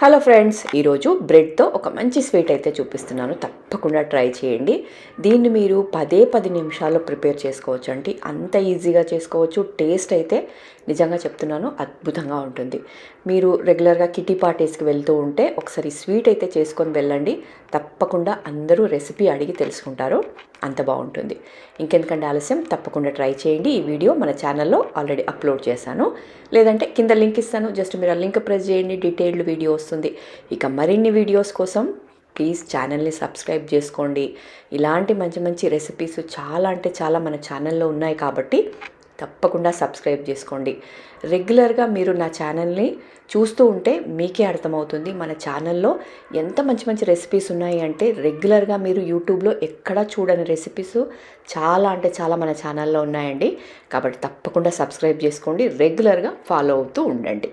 Hello friends, ఈరోజు బ్రెడ్తో ఒక మంచి స్వీట్ అయితే చూపిస్తున్నాను. తప్పకుండా ట్రై చేయండి. దీన్ని మీరు 10 నిమిషాల్లో ప్రిపేర్ చేసుకోవచ్చు అండి. అంత ఈజీగా చేసుకోవచ్చు. టేస్ట్ అయితే నిజంగా చెప్తున్నాను, అద్భుతంగా ఉంటుంది. మీరు రెగ్యులర్గా కిటీ పార్టీస్కి వెళ్తూ ఉంటే ఒకసారి స్వీట్ అయితే చేసుకొని వెళ్ళండి. తప్పకుండా అందరూ రెసిపీ అడిగి తెలుసుకుంటారు. అంత బాగుంటుంది. ఇంకెందుకంటే ఆలస్యం, తప్పకుండా ట్రై చేయండి. ఈ వీడియో మన ఛానల్లో ఆల్రెడీ అప్లోడ్ చేశాను. లేదంటే కింద లింక్ ఇస్తాను, జస్ట్ మీరు ఆ లింక్ ప్రెస్ చేయండి, డీటెయిల్డ్ వీడియో వస్తుంది. ఇక మరిన్ని వీడియోస్ కోసం ప్లీజ్ ఛానల్ని సబ్స్క్రైబ్ చేసుకోండి. ఇలాంటి మంచి మంచి రెసిపీస్ చాలా అంటే చాలా మన ఛానల్లో ఉన్నాయి కాబట్టి తప్పకుండా సబ్స్క్రైబ్ చేసుకోండి. రెగ్యులర్గా మీరు నా ఛానల్ని చూస్తూ ఉంటే మీకే అర్థమవుతుంది మన ఛానల్లో ఎంత మంచి మంచి రెసిపీస్ ఉన్నాయి అంటే, రెగ్యులర్గా మీరు యూట్యూబ్లో ఎక్కడా చూడని రెసిపీస్ చాలా అంటే చాలా మన ఛానల్లో ఉన్నాయండి. కాబట్టి తప్పకుండా సబ్స్క్రైబ్ చేసుకోండి, రెగ్యులర్గా ఫాలో అవుతూ ఉండండి.